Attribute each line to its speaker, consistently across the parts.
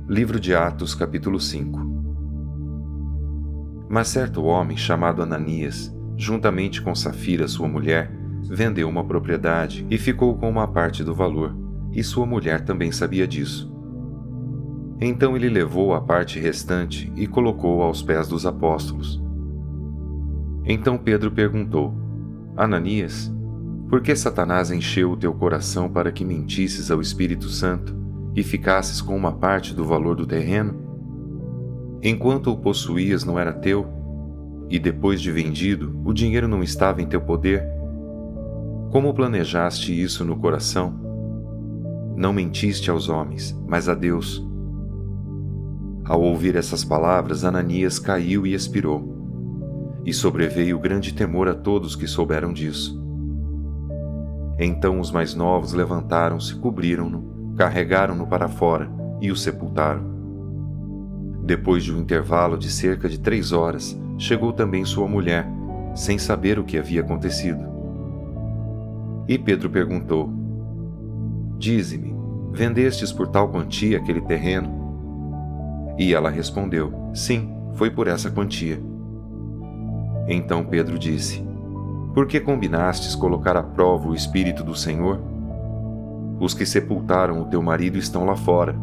Speaker 1: Livro de Atos, capítulo 5. Mas certo homem, chamado Ananias, juntamente com Safira, sua mulher, vendeu uma propriedade e ficou com uma parte do valor, e sua mulher também sabia disso. Então ele levou a parte restante e colocou aos pés dos apóstolos. Então Pedro perguntou: Ananias, por que Satanás encheu o teu coração para que mentisses ao Espírito Santo e ficasses com uma parte do valor do terreno? Enquanto o possuías não era teu, e depois de vendido, o dinheiro não estava em teu poder? Como planejaste isso no coração? Não mentiste aos homens, mas a Deus. Ao ouvir essas palavras, Ananias caiu e expirou. E sobreveio grande temor a todos que souberam disso. Então os mais novos levantaram-se, cobriram-no, carregaram-no para fora e o sepultaram. Depois de um intervalo de cerca de 3 horas, chegou também sua mulher, sem saber o que havia acontecido. E Pedro perguntou: Dize-me, vendestes por tal quantia aquele terreno? E ela respondeu: Sim, foi por essa quantia. Então Pedro disse: Por que combinastes colocar à prova o Espírito do Senhor? Os que sepultaram o teu marido estão lá fora,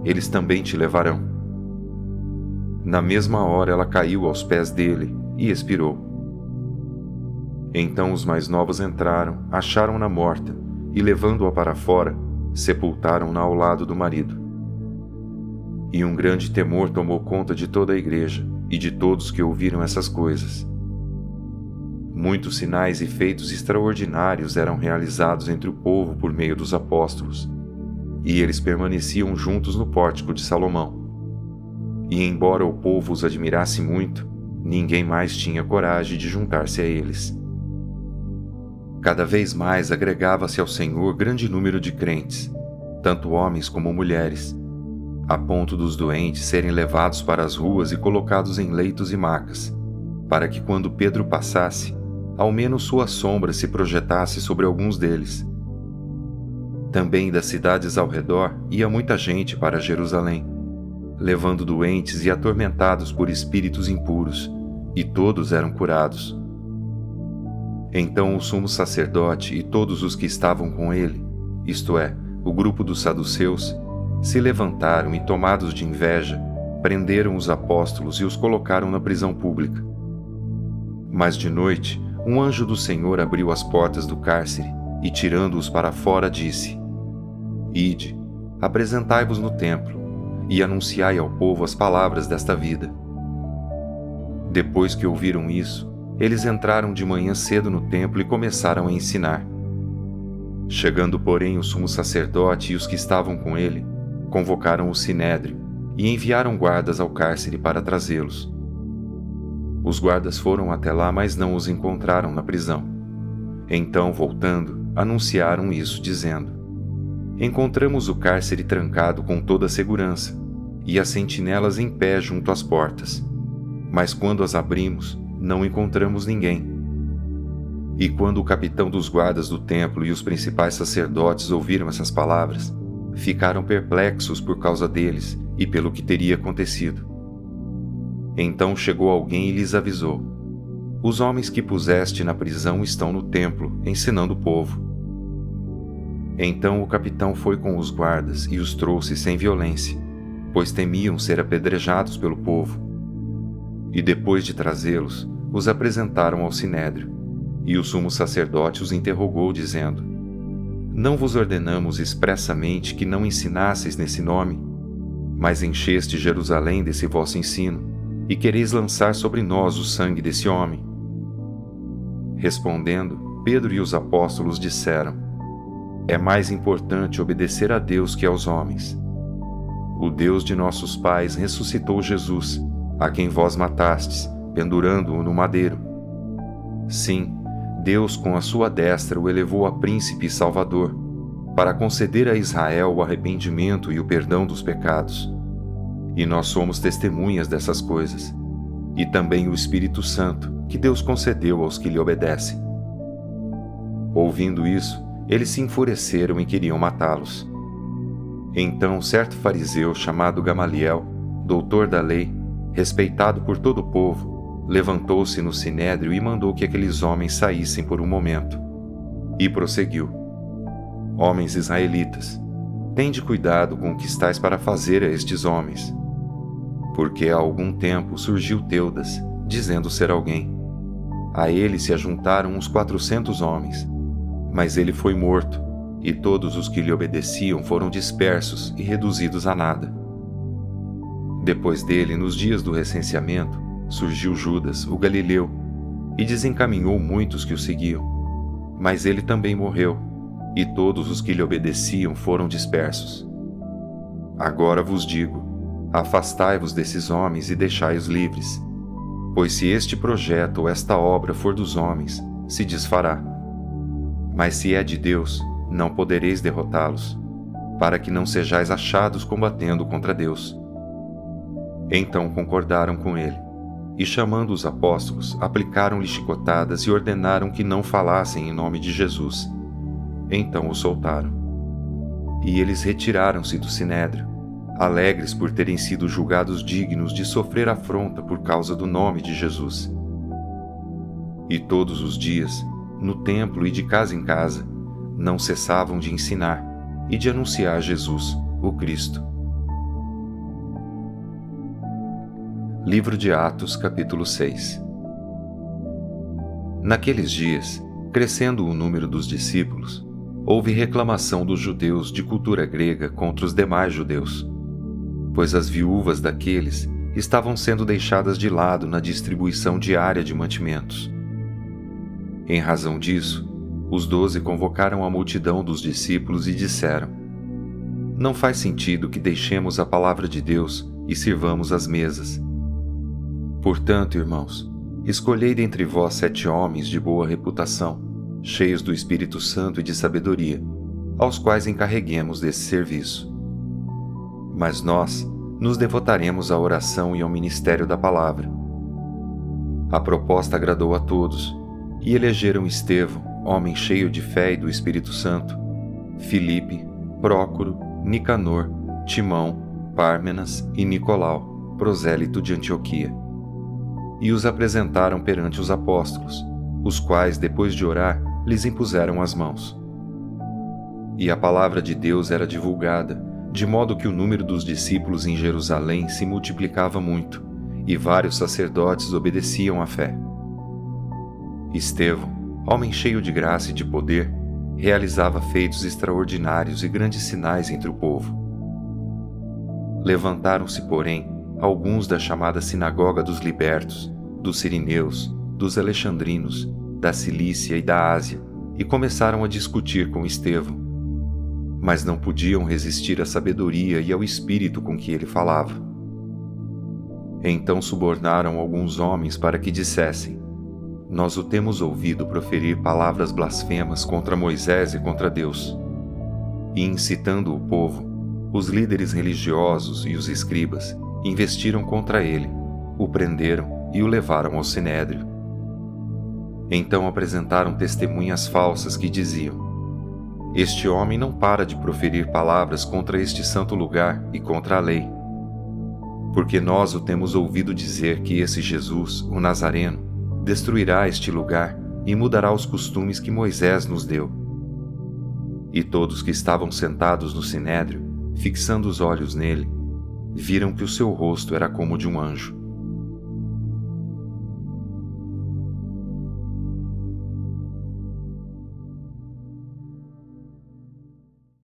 Speaker 1: eles também te levarão. Na mesma hora ela caiu aos pés dele e expirou. Então os mais novos entraram, acharam-na morta e, levando-a para fora, sepultaram-na ao lado do marido. E um grande temor tomou conta de toda a igreja e de todos que ouviram essas coisas. Muitos sinais e feitos extraordinários eram realizados entre o povo por meio dos apóstolos, e eles permaneciam juntos no pórtico de Salomão. E embora o povo os admirasse muito, ninguém mais tinha coragem de juntar-se a eles. Cada vez mais agregava-se ao Senhor grande número de crentes, tanto homens como mulheres, a ponto dos doentes serem levados para as ruas e colocados em leitos e macas, para que quando Pedro passasse, ao menos sua sombra se projetasse sobre alguns deles. Também das cidades ao redor ia muita gente para Jerusalém, levando doentes e atormentados por espíritos impuros, e todos eram curados. Então o sumo sacerdote e todos os que estavam com ele, isto é, o grupo dos saduceus, se levantaram e, tomados de inveja, prenderam os apóstolos e os colocaram na prisão pública. Mas de noite, um anjo do Senhor abriu as portas do cárcere e, tirando-os para fora, disse: Ide, apresentai-vos no templo e anunciai ao povo as palavras desta vida. Depois que ouviram isso, eles entraram de manhã cedo no templo e começaram a ensinar. Chegando, porém, o sumo sacerdote e os que estavam com ele, convocaram o sinédrio e enviaram guardas ao cárcere para trazê-los. Os guardas foram até lá, mas não os encontraram na prisão. Então, voltando, anunciaram isso, dizendo: Encontramos o cárcere trancado com toda a segurança, e as sentinelas em pé junto às portas. Mas quando as abrimos, não encontramos ninguém. E quando o capitão dos guardas do templo e os principais sacerdotes ouviram essas palavras, ficaram perplexos por causa deles e pelo que teria acontecido. Então chegou alguém e lhes avisou: Os homens que puseste na prisão estão no templo, ensinando o povo. Então o capitão foi com os guardas e os trouxe sem violência, pois temiam ser apedrejados pelo povo. E depois de trazê-los, os apresentaram ao sinédrio, e o sumo sacerdote os interrogou, dizendo: Não vos ordenamos expressamente que não ensinasseis nesse nome, mas encheste Jerusalém desse vosso ensino, e quereis lançar sobre nós o sangue desse homem? Respondendo, Pedro e os apóstolos disseram: É mais importante obedecer a Deus que aos homens. O Deus de nossos pais ressuscitou Jesus, a quem vós matastes, pendurando-o no madeiro. Sim, Deus com a sua destra o elevou a príncipe e salvador, para conceder a Israel o arrependimento e o perdão dos pecados. E nós somos testemunhas dessas coisas, e também o Espírito Santo, que Deus concedeu aos que lhe obedecem. Ouvindo isso, eles se enfureceram e queriam matá-los. Então certo fariseu chamado Gamaliel, doutor da lei, respeitado por todo o povo, levantou-se no sinédrio e mandou que aqueles homens saíssem por um momento. E prosseguiu: Homens israelitas, tende cuidado com o que estáis para fazer a estes homens. Porque há algum tempo surgiu Teudas, dizendo ser alguém. A ele se ajuntaram uns 400 homens, mas ele foi morto, e todos os que lhe obedeciam foram dispersos e reduzidos a nada. Depois dele, nos dias do recenseamento, surgiu Judas, o galileu, e desencaminhou muitos que o seguiam. Mas ele também morreu, e todos os que lhe obedeciam foram dispersos. Agora vos digo, afastai-vos desses homens e deixai-os livres, pois se este projeto ou esta obra for dos homens, se desfará. Mas se é de Deus, não podereis derrotá-los, para que não sejais achados combatendo contra Deus. Então concordaram com ele, e chamando os apóstolos, aplicaram-lhe chicotadas e ordenaram que não falassem em nome de Jesus. Então o soltaram. E eles retiraram-se do sinédrio, alegres por terem sido julgados dignos de sofrer afronta por causa do nome de Jesus. E todos os dias, no templo e de casa em casa, não cessavam de ensinar e de anunciar Jesus, o Cristo. Livro de Atos, capítulo 6. Naqueles dias, crescendo o número dos discípulos, houve reclamação dos judeus de cultura grega contra os demais judeus, pois as viúvas daqueles estavam sendo deixadas de lado na distribuição diária de mantimentos. Em razão disso, os 12 convocaram a multidão dos discípulos e disseram: Não faz sentido que deixemos a palavra de Deus e sirvamos as mesas. Portanto, irmãos, escolhei dentre vós 7 homens de boa reputação, cheios do Espírito Santo e de sabedoria, aos quais encarreguemos desse serviço. Mas nós nos devotaremos à oração e ao ministério da palavra. A proposta agradou a todos, e elegeram Estevão, homem cheio de fé e do Espírito Santo, Filipe, Prócoro, Nicanor, Timão, Pármenas e Nicolau, prosélito de Antioquia. E os apresentaram perante os apóstolos, os quais, depois de orar, lhes impuseram as mãos. E a palavra de Deus era divulgada, de modo que o número dos discípulos em Jerusalém se multiplicava muito, e vários sacerdotes obedeciam à fé. Estevão, homem cheio de graça e de poder, realizava feitos extraordinários e grandes sinais entre o povo. Levantaram-se, porém, alguns da chamada Sinagoga dos Libertos, dos Sirineus, dos Alexandrinos, da Cilícia e da Ásia, e começaram a discutir com Estevão. Mas não podiam resistir à sabedoria e ao espírito com que ele falava. Então subornaram alguns homens para que dissessem: Nós o temos ouvido proferir palavras blasfemas contra Moisés e contra Deus. E incitando o povo, os líderes religiosos e os escribas investiram contra ele, o prenderam e o levaram ao sinédrio. Então apresentaram testemunhas falsas que diziam: Este homem não para de proferir palavras contra este santo lugar e contra a lei. Porque nós o temos ouvido dizer que esse Jesus, o Nazareno, destruirá este lugar e mudará os costumes que Moisés nos deu. E todos que estavam sentados no sinédrio, fixando os olhos nele, viram que o seu rosto era como de um anjo.